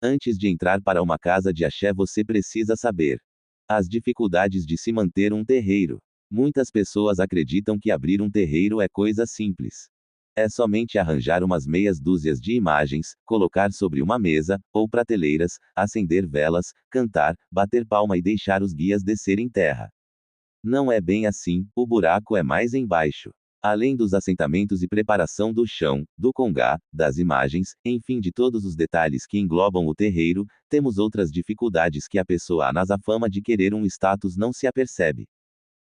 Antes de entrar para uma casa de axé, você precisa saber as dificuldades de se manter um terreiro. Muitas pessoas acreditam que abrir um terreiro é coisa simples. É somente arranjar umas meias dúzias de imagens, colocar sobre uma mesa, ou prateleiras, acender velas, cantar, bater palma e deixar os guias descerem terra. Não é bem assim, o buraco é mais embaixo. Além dos assentamentos e preparação do chão, do congá, das imagens, enfim de todos os detalhes que englobam o terreiro, temos outras dificuldades que a pessoa na fama de querer um status não se apercebe.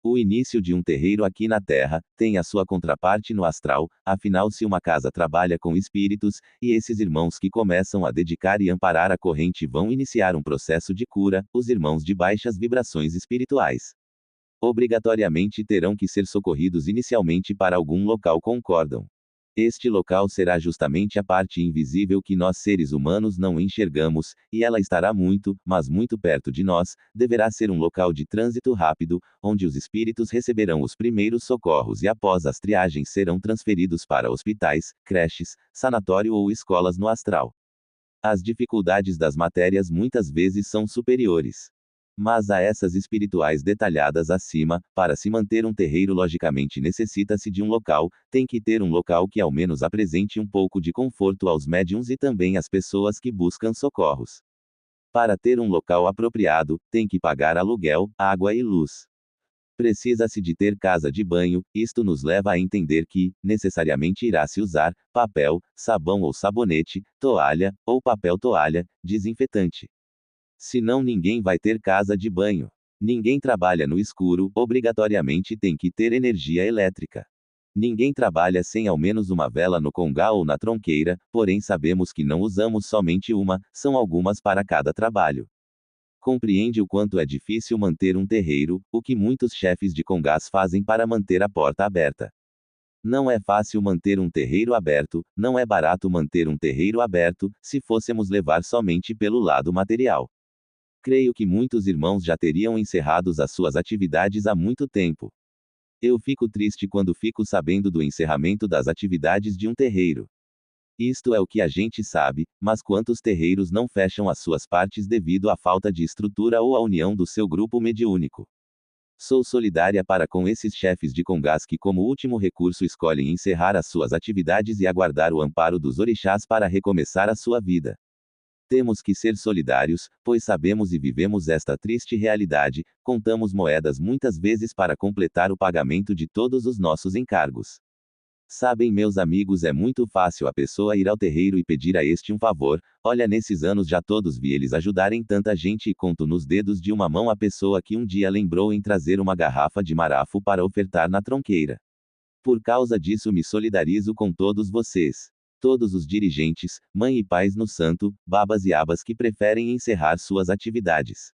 O início de um terreiro aqui na Terra tem a sua contraparte no astral, afinal, se uma casa trabalha com espíritos, e esses irmãos que começam a dedicar e amparar a corrente vão iniciar um processo de cura, os irmãos de baixas vibrações espirituais obrigatoriamente terão que ser socorridos inicialmente para algum local, concordam? Este local será justamente a parte invisível que nós seres humanos não enxergamos, e ela estará muito, mas muito perto de nós, deverá ser um local de trânsito rápido, onde os espíritos receberão os primeiros socorros e após as triagens serão transferidos para hospitais, creches, sanatório ou escolas no astral. As dificuldades das matérias muitas vezes são superiores. Mas a essas espirituais detalhadas acima, para se manter um terreiro logicamente necessita-se de um local, tem que ter um local que ao menos apresente um pouco de conforto aos médiuns e também às pessoas que buscam socorros. Para ter um local apropriado, tem que pagar aluguel, água e luz. Precisa-se de ter casa de banho, isto nos leva a entender que, necessariamente irá se usar, papel, sabão ou sabonete, toalha, ou papel toalha, desinfetante. Senão ninguém vai ter casa de banho. Ninguém trabalha no escuro, obrigatoriamente tem que ter energia elétrica. Ninguém trabalha sem ao menos uma vela no congá ou na tronqueira, porém sabemos que não usamos somente uma, são algumas para cada trabalho. Compreende o quanto é difícil manter um terreiro, o que muitos chefes de congás fazem para manter a porta aberta. Não é fácil manter um terreiro aberto, não é barato manter um terreiro aberto, se fôssemos levar somente pelo lado material. Creio que muitos irmãos já teriam encerrado as suas atividades há muito tempo. Eu fico triste quando fico sabendo do encerramento das atividades de um terreiro. Isto é o que a gente sabe, mas quantos terreiros não fecham as suas partes devido à falta de estrutura ou à união do seu grupo mediúnico? Sou solidária para com esses chefes de congás que, como último recurso, escolhem encerrar as suas atividades e aguardar o amparo dos orixás para recomeçar a sua vida. Temos que ser solidários, pois sabemos e vivemos esta triste realidade, contamos moedas muitas vezes para completar o pagamento de todos os nossos encargos. Sabem, meus amigos, é muito fácil a pessoa ir ao terreiro e pedir a este um favor, olha, nesses anos já todos vi eles ajudarem tanta gente e conto nos dedos de uma mão a pessoa que um dia lembrou em trazer uma garrafa de marafo para ofertar na tronqueira. Por causa disso me solidarizo com todos vocês. Todos os dirigentes, mãe e pais no santo, babas e abas que preferem encerrar suas atividades.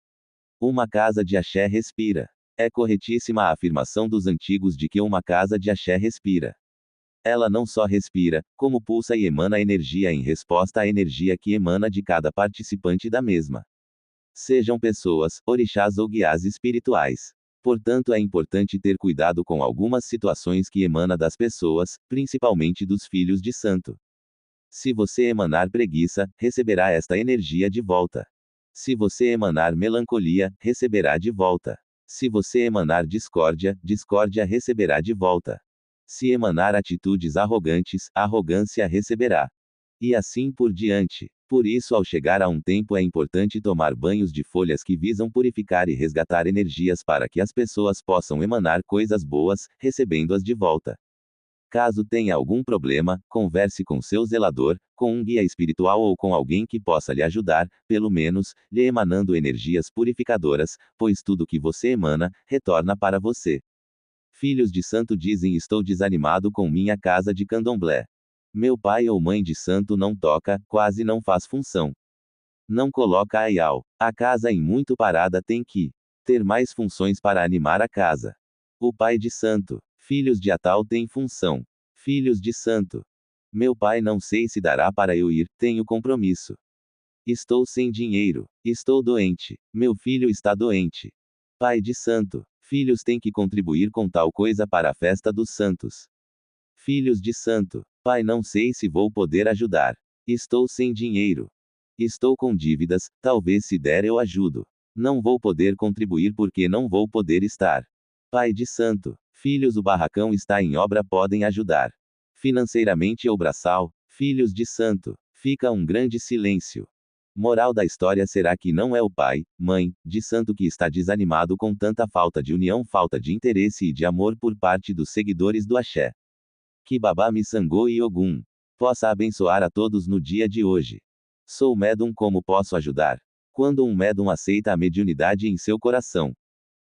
Uma casa de axé respira. É corretíssima a afirmação dos antigos de que uma casa de axé respira. Ela não só respira, como pulsa e emana energia em resposta à energia que emana de cada participante da mesma. Sejam pessoas, orixás ou guias espirituais. Portanto, é importante ter cuidado com algumas situações que emana das pessoas, principalmente dos filhos de santo. Se você emanar preguiça, receberá esta energia de volta. Se você emanar melancolia, receberá de volta. Se você emanar discórdia, discórdia receberá de volta. Se emanar atitudes arrogantes, arrogância receberá. E assim por diante. Por isso, ao chegar a um tempo, é importante tomar banhos de folhas que visam purificar e resgatar energias para que as pessoas possam emanar coisas boas, recebendo-as de volta. Caso tenha algum problema, converse com seu zelador, com um guia espiritual ou com alguém que possa lhe ajudar, pelo menos, lhe emanando energias purificadoras, pois tudo que você emana, retorna para você. Filhos de santo dizem: estou desanimado com minha casa de candomblé. Meu pai ou mãe de santo não toca, quase não faz função. Não coloca aial. A casa em muito parada tem que ter mais funções para animar a casa. O pai de santo. Filhos de Atal tem função. Filhos de santo. Meu pai, não sei se dará para eu ir, tenho compromisso. Estou sem dinheiro. Estou doente. Meu filho está doente. Pai de santo. Filhos têm que contribuir com tal coisa para a festa dos santos. Filhos de santo. Pai, não sei se vou poder ajudar. Estou sem dinheiro. Estou com dívidas, talvez se der eu ajudo. Não vou poder contribuir porque não vou poder estar. Pai de santo. Filhos, o barracão está em obra, podem ajudar. Financeiramente ou braçal, filhos de santo. Fica um grande silêncio. Moral da história: será que não é o pai, mãe, de santo que está desanimado com tanta falta de união, falta de interesse e de amor por parte dos seguidores do axé? Que Babá Missangô e Ogum possa abençoar a todos no dia de hoje. Sou médum, como posso ajudar? Quando um médum aceita a mediunidade em seu coração,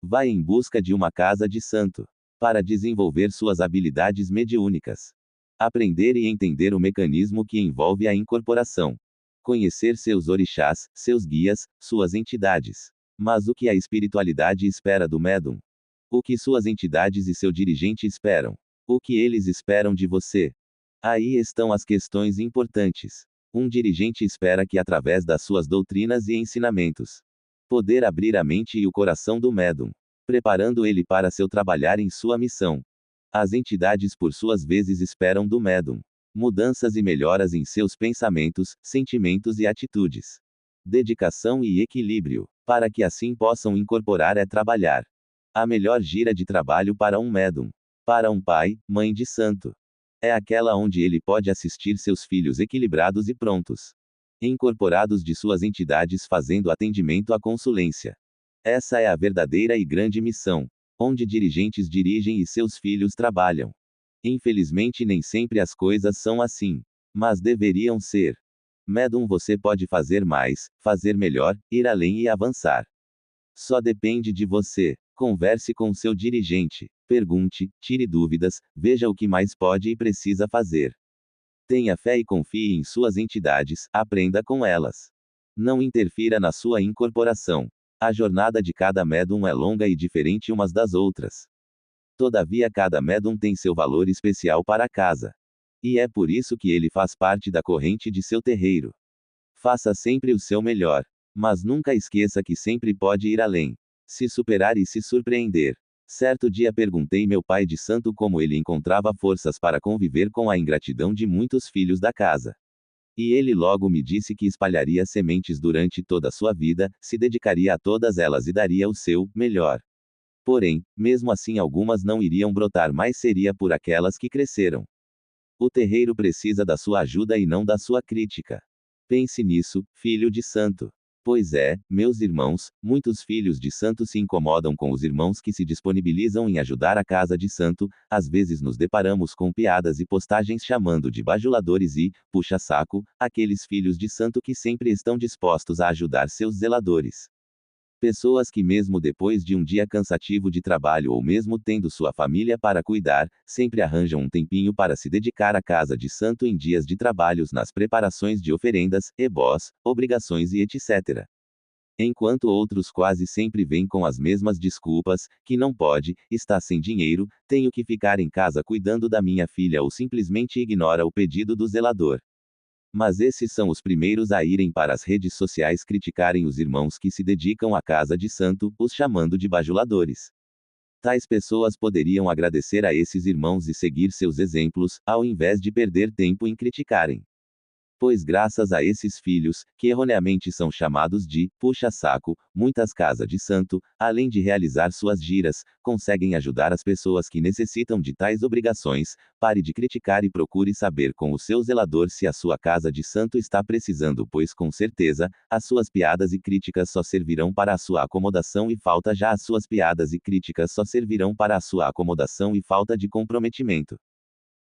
vai em busca de uma casa de santo, para desenvolver suas habilidades mediúnicas. Aprender e entender o mecanismo que envolve a incorporação. Conhecer seus orixás, seus guias, suas entidades. Mas o que a espiritualidade espera do médum? O que suas entidades e seu dirigente esperam? O que eles esperam de você? Aí estão as questões importantes. Um dirigente espera que, através das suas doutrinas e ensinamentos, poder abrir a mente e o coração do médum, preparando ele para seu trabalhar em sua missão. As entidades, por suas vezes, esperam do médum mudanças e melhoras em seus pensamentos, sentimentos e atitudes. Dedicação e equilíbrio, para que assim possam incorporar e trabalhar. A melhor gira de trabalho para um médum, para um pai, mãe de santo, é aquela onde ele pode assistir seus filhos equilibrados e prontos, incorporados de suas entidades, fazendo atendimento à consulência. Essa é a verdadeira e grande missão, onde dirigentes dirigem e seus filhos trabalham. Infelizmente nem sempre as coisas são assim, mas deveriam ser. Médum, você pode fazer mais, fazer melhor, ir além e avançar. Só depende de você. Converse com seu dirigente, pergunte, tire dúvidas, veja o que mais pode e precisa fazer. Tenha fé e confie em suas entidades, aprenda com elas. Não interfira na sua incorporação. A jornada de cada médum é longa e diferente umas das outras. Todavia, cada médum tem seu valor especial para a casa. E é por isso que ele faz parte da corrente de seu terreiro. Faça sempre o seu melhor. Mas nunca esqueça que sempre pode ir além. Se superar e se surpreender. Certo dia perguntei meu pai de santo como ele encontrava forças para conviver com a ingratidão de muitos filhos da casa. E ele logo me disse que espalharia sementes durante toda a sua vida, se dedicaria a todas elas e daria o seu melhor. Porém, mesmo assim algumas não iriam brotar, mas seria por aquelas que cresceram. O terreiro precisa da sua ajuda e não da sua crítica. Pense nisso, filho de santo. Pois é, meus irmãos, muitos filhos de santo se incomodam com os irmãos que se disponibilizam em ajudar a casa de santo. Às vezes nos deparamos com piadas e postagens chamando de bajuladores e puxa-saco aqueles filhos de santo que sempre estão dispostos a ajudar seus zeladores. Pessoas que, mesmo depois de um dia cansativo de trabalho ou mesmo tendo sua família para cuidar, sempre arranjam um tempinho para se dedicar à casa de santo em dias de trabalhos nas preparações de oferendas, ebós, obrigações e etc. Enquanto outros quase sempre vêm com as mesmas desculpas, que não pode, está sem dinheiro, tenho que ficar em casa cuidando da minha filha, ou simplesmente ignora o pedido do zelador. Mas esses são os primeiros a irem para as redes sociais criticarem os irmãos que se dedicam à casa de santo, os chamando de bajuladores. Tais pessoas poderiam agradecer a esses irmãos e seguir seus exemplos, ao invés de perder tempo em criticarem. Pois graças a esses filhos, que erroneamente são chamados de puxa-saco, muitas casas de santo, além de realizar suas giras, conseguem ajudar as pessoas que necessitam de tais obrigações. Pare de criticar e procure saber com o seu zelador se a sua casa de santo está precisando, pois com certeza, as suas piadas e críticas só servirão para a sua acomodação e falta, já as suas piadas e críticas só servirão para a sua acomodação e falta de comprometimento.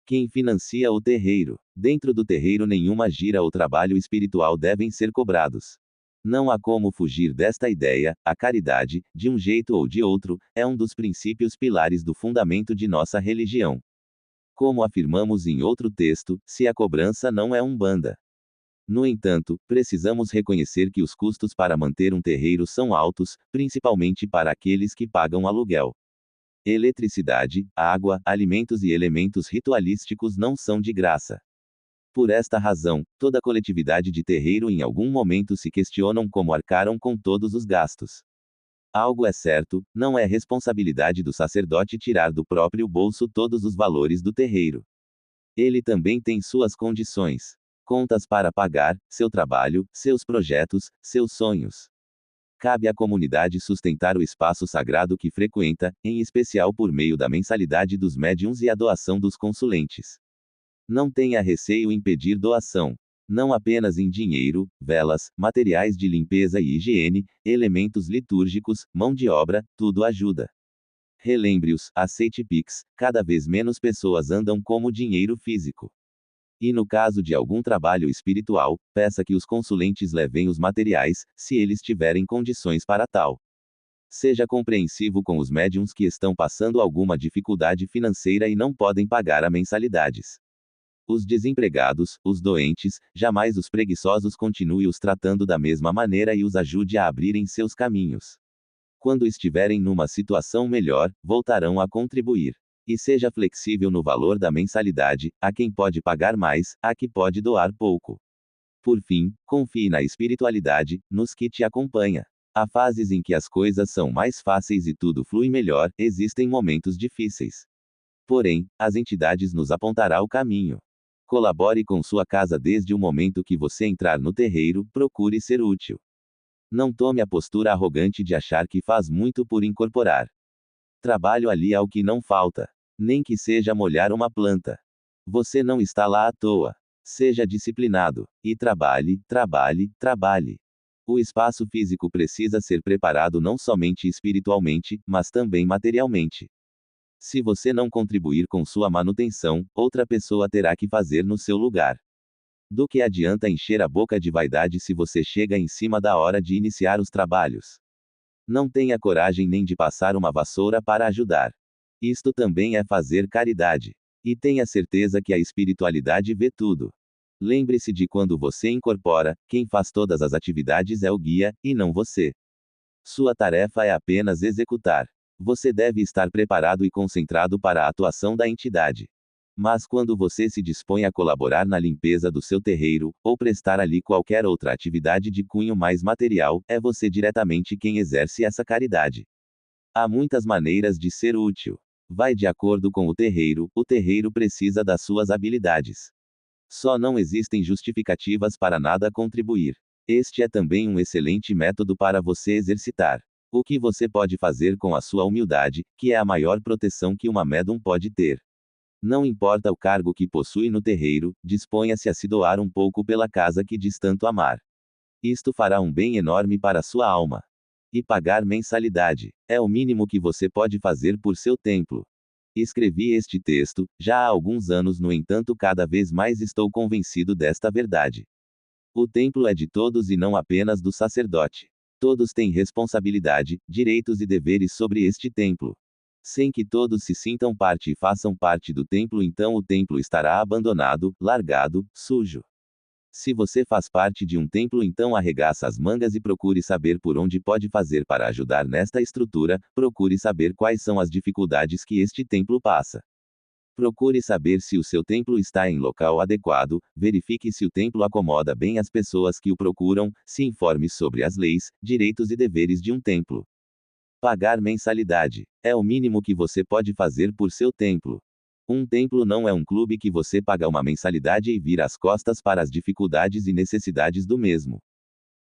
Quem financia o terreiro? Dentro do terreiro nenhuma gira ou trabalho espiritual devem ser cobrados. Não há como fugir desta ideia. A caridade, de um jeito ou de outro, é um dos princípios pilares do fundamento de nossa religião. Como afirmamos em outro texto, se a cobrança não é umbanda. No entanto, precisamos reconhecer que os custos para manter um terreiro são altos, principalmente para aqueles que pagam aluguel. Eletricidade, água, alimentos e elementos ritualísticos não são de graça. Por esta razão, toda coletividade de terreiro em algum momento se questionam como arcaram com todos os gastos. Algo é certo, não é responsabilidade do sacerdote tirar do próprio bolso todos os valores do terreiro. Ele também tem suas condições. contas para pagar, seu trabalho, seus projetos, seus sonhos. Cabe à comunidade sustentar o espaço sagrado que frequenta, em especial por meio da mensalidade dos médiuns e a doação dos consulentes. Não tenha receio em pedir doação. Não apenas em dinheiro, velas, materiais de limpeza e higiene, elementos litúrgicos, mão de obra, tudo ajuda. Relembre-os, aceite Pix, cada vez menos pessoas andam como dinheiro físico. E no caso de algum trabalho espiritual, peça que os consulentes levem os materiais, se eles tiverem condições para tal. Seja compreensivo com os médiuns que estão passando alguma dificuldade financeira e não podem pagar a mensalidades. Os desempregados, os doentes, jamais os preguiçosos, continue os tratando da mesma maneira e os ajude a abrirem seus caminhos. Quando estiverem numa situação melhor, voltarão a contribuir. E seja flexível no valor da mensalidade, a quem pode pagar mais, a que pode doar pouco. Por fim, confie na espiritualidade, nos que te acompanha. Há fases em que as coisas são mais fáceis e tudo flui melhor, existem momentos difíceis. Porém, as entidades nos apontarão o caminho. Colabore com sua casa desde o momento que você entrar no terreiro, procure ser útil. Não tome a postura arrogante de achar que faz muito por incorporar. Trabalho ali ao que não falta. Nem que seja molhar uma planta. Você não está lá à toa. Seja disciplinado. E trabalhe, trabalhe, trabalhe. O espaço físico precisa ser preparado não somente espiritualmente, mas também materialmente. Se você não contribuir com sua manutenção, outra pessoa terá que fazer no seu lugar. Do que adianta encher a boca de vaidade se você chega em cima da hora de iniciar os trabalhos? Não tenha coragem nem de passar uma vassoura para ajudar. Isto também é fazer caridade. E tenha certeza que a espiritualidade vê tudo. Lembre-se de quando você incorpora, quem faz todas as atividades é o guia, e não você. Sua tarefa é apenas executar. Você deve estar preparado e concentrado para a atuação da entidade. Mas quando você se dispõe a colaborar na limpeza do seu terreiro, ou prestar ali qualquer outra atividade de cunho mais material, é você diretamente quem exerce essa caridade. Há muitas maneiras de ser útil. Vai de acordo com o terreiro precisa das suas habilidades. Só não existem justificativas para nada contribuir. Este é também um excelente método para você exercitar. O que você pode fazer com a sua humildade, que é a maior proteção que uma médium pode ter. Não importa o cargo que possui no terreiro, disponha-se a se doar um pouco pela casa que diz tanto amar. Isto fará um bem enorme para a sua alma. E pagar mensalidade é o mínimo que você pode fazer por seu templo. Escrevi este texto, já há alguns anos, no entanto, cada vez mais estou convencido desta verdade. O templo é de todos e não apenas do sacerdote. Todos têm responsabilidade, direitos e deveres sobre este templo. Sem que todos se sintam parte e façam parte do templo, então o templo estará abandonado, largado, sujo. Se você faz parte de um templo, então arregaça as mangas e procure saber por onde pode fazer para ajudar nesta estrutura, procure saber quais são as dificuldades que este templo passa. Procure saber se o seu templo está em local adequado, verifique se o templo acomoda bem as pessoas que o procuram, se informe sobre as leis, direitos e deveres de um templo. Pagar mensalidade é o mínimo que você pode fazer por seu templo. Um templo não é um clube que você paga uma mensalidade e vira as costas para as dificuldades e necessidades do mesmo.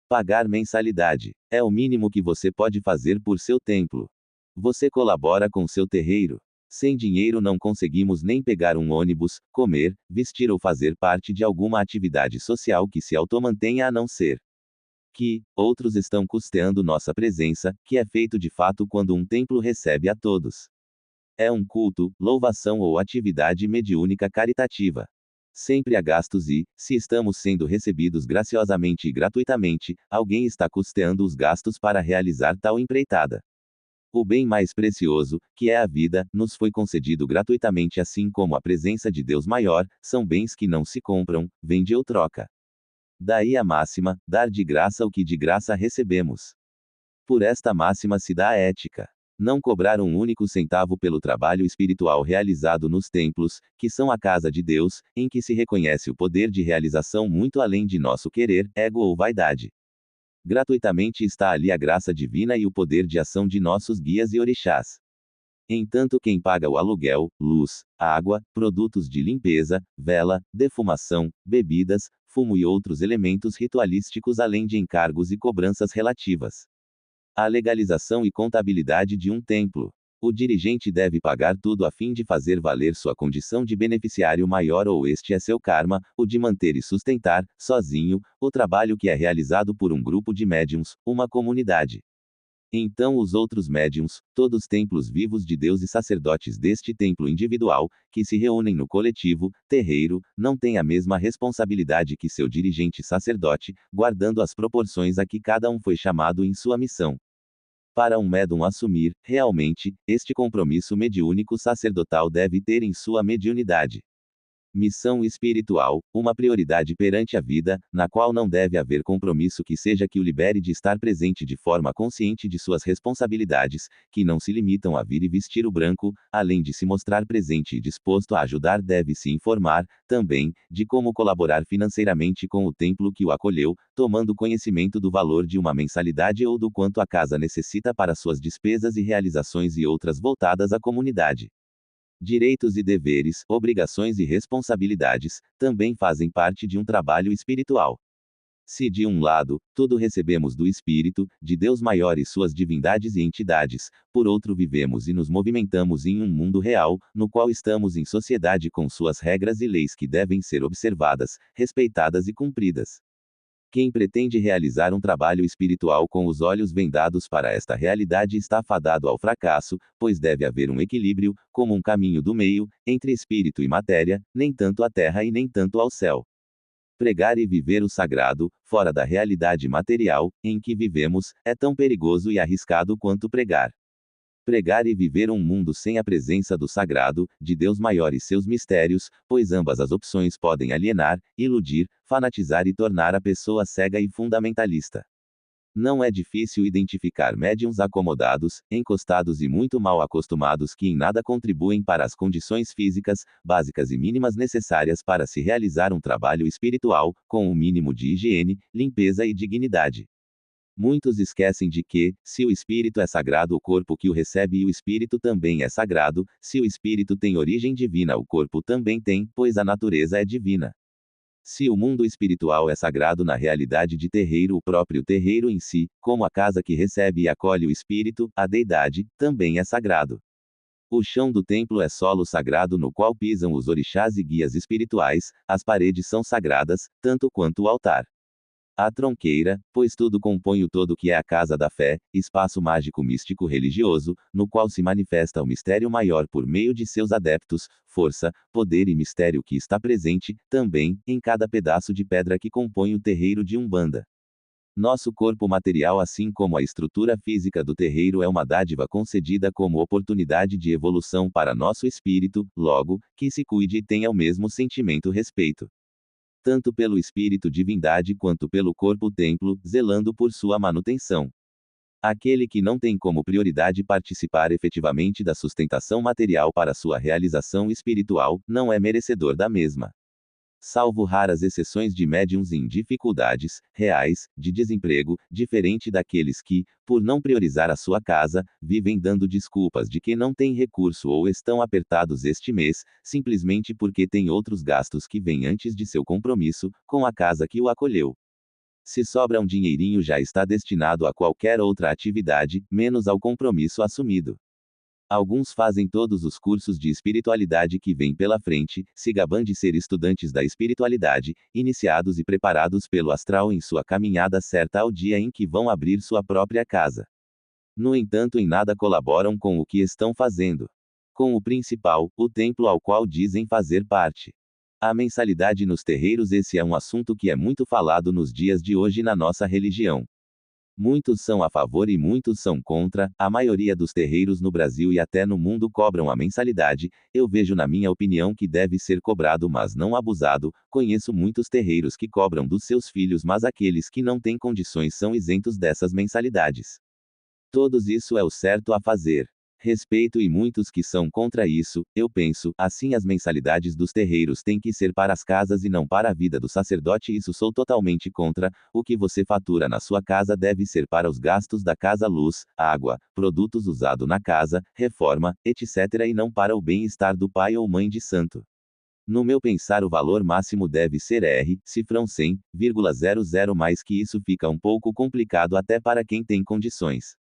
Pagar mensalidade é o mínimo que você pode fazer por seu templo. Você colabora com seu terreiro. Sem dinheiro não conseguimos nem pegar um ônibus, comer, vestir ou fazer parte de alguma atividade social que se automantenha, a não ser que outros estão custeando nossa presença, que é feito de fato quando um templo recebe a todos. É um culto, louvação ou atividade mediúnica caritativa. Sempre há gastos e, se estamos sendo recebidos graciosamente e gratuitamente, alguém está custeando os gastos para realizar tal empreitada. O bem mais precioso, que é a vida, nos foi concedido gratuitamente, assim como a presença de Deus maior, são bens que não se compram, vende ou troca. Daí a máxima, dar de graça o que de graça recebemos. Por esta máxima se dá a ética. Não cobrar um único centavo pelo trabalho espiritual realizado nos templos, que são a casa de Deus, em que se reconhece o poder de realização muito além de nosso querer, ego ou vaidade. Gratuitamente está ali a graça divina e o poder de ação de nossos guias e orixás. Entanto, quem paga o aluguel, luz, água, produtos de limpeza, vela, defumação, bebidas, fumo e outros elementos ritualísticos, além de encargos e cobranças relativas à legalização e contabilidade de um templo. O dirigente deve pagar tudo a fim de fazer valer sua condição de beneficiário maior, ou este é seu karma, o de manter e sustentar, sozinho, o trabalho que é realizado por um grupo de médiuns, uma comunidade. Então os outros médiuns, todos templos vivos de Deus e sacerdotes deste templo individual, que se reúnem no coletivo, terreiro, não têm a mesma responsabilidade que seu dirigente sacerdote, guardando as proporções a que cada um foi chamado em sua missão. Para um médium assumir, realmente, este compromisso mediúnico sacerdotal deve ter em sua mediunidade missão espiritual, uma prioridade perante a vida, na qual não deve haver compromisso que seja que o libere de estar presente de forma consciente de suas responsabilidades, que não se limitam a vir e vestir o branco, além de se mostrar presente e disposto a ajudar, deve se informar, também, de como colaborar financeiramente com o templo que o acolheu, tomando conhecimento do valor de uma mensalidade ou do quanto a casa necessita para suas despesas e realizações e outras voltadas à comunidade. Direitos e deveres, obrigações e responsabilidades, também fazem parte de um trabalho espiritual. Se de um lado, tudo recebemos do Espírito, de Deus maior e suas divindades e entidades, por outro vivemos e nos movimentamos em um mundo real, no qual estamos em sociedade com suas regras e leis que devem ser observadas, respeitadas e cumpridas. Quem pretende realizar um trabalho espiritual com os olhos vendados para esta realidade está fadado ao fracasso, pois deve haver um equilíbrio, como um caminho do meio, entre espírito e matéria, nem tanto à terra e nem tanto ao céu. Pregar e viver o sagrado, fora da realidade material, em que vivemos, é tão perigoso e arriscado quanto pregar. Pregar e viver um mundo sem a presença do sagrado, de Deus maior e seus mistérios, pois ambas as opções podem alienar, iludir, fanatizar e tornar a pessoa cega e fundamentalista. Não é difícil identificar médiuns acomodados, encostados e muito mal acostumados que em nada contribuem para as condições físicas, básicas e mínimas necessárias para se realizar um trabalho espiritual, com o mínimo de higiene, limpeza e dignidade. Muitos esquecem de que, se o espírito é sagrado, o corpo que o recebe e o espírito também é sagrado, se o espírito tem origem divina, o corpo também tem, pois a natureza é divina. Se o mundo espiritual é sagrado na realidade de terreiro, o próprio terreiro em si, como a casa que recebe e acolhe o espírito, a deidade, também é sagrado. O chão do templo é solo sagrado no qual pisam os orixás e guias espirituais, as paredes são sagradas, tanto quanto o altar. A tronqueira, pois tudo compõe o todo que é a casa da fé, espaço mágico místico religioso, no qual se manifesta o mistério maior por meio de seus adeptos, força, poder e mistério que está presente, também, em cada pedaço de pedra que compõe o terreiro de Umbanda. Nosso corpo material, assim como a estrutura física do terreiro, é uma dádiva concedida como oportunidade de evolução para nosso espírito, logo, que se cuide e tenha o mesmo sentimento respeito. Tanto pelo espírito divindade quanto pelo corpo templo, zelando por sua manutenção. Aquele que não tem como prioridade participar efetivamente da sustentação material para sua realização espiritual, não é merecedor da mesma. Salvo raras exceções de médiuns em dificuldades reais, de desemprego, diferente daqueles que, por não priorizar a sua casa, vivem dando desculpas de que não têm recurso ou estão apertados este mês, simplesmente porque têm outros gastos que vêm antes de seu compromisso com a casa que o acolheu. Se sobra um dinheirinho, já está destinado a qualquer outra atividade, menos ao compromisso assumido. Alguns fazem todos os cursos de espiritualidade que vêm pela frente, se gabam de ser estudantes da espiritualidade, iniciados e preparados pelo astral em sua caminhada certa ao dia em que vão abrir sua própria casa. No entanto, em nada colaboram com o que estão fazendo. Com o principal, o templo ao qual dizem fazer parte. A mensalidade nos terreiros. Esse é um assunto que é muito falado nos dias de hoje na nossa religião. Muitos são a favor e muitos são contra. A maioria dos terreiros no Brasil e até no mundo cobram a mensalidade. Eu vejo, na minha opinião, que deve ser cobrado, mas não abusado. Conheço muitos terreiros que cobram dos seus filhos, mas aqueles que não têm condições são isentos dessas mensalidades. Todos isso é o certo a fazer. Respeito e muitos que são contra isso. Eu penso, assim, as mensalidades dos terreiros têm que ser para as casas e não para a vida do sacerdote. Isso sou totalmente contra. O que você fatura na sua casa deve ser para os gastos da casa, luz, água, produtos usados na casa, reforma, etc., e não para o bem-estar do pai ou mãe de santo. No meu pensar, o valor máximo deve ser R, cifrão 100,00, mais que isso fica um pouco complicado até para quem tem condições.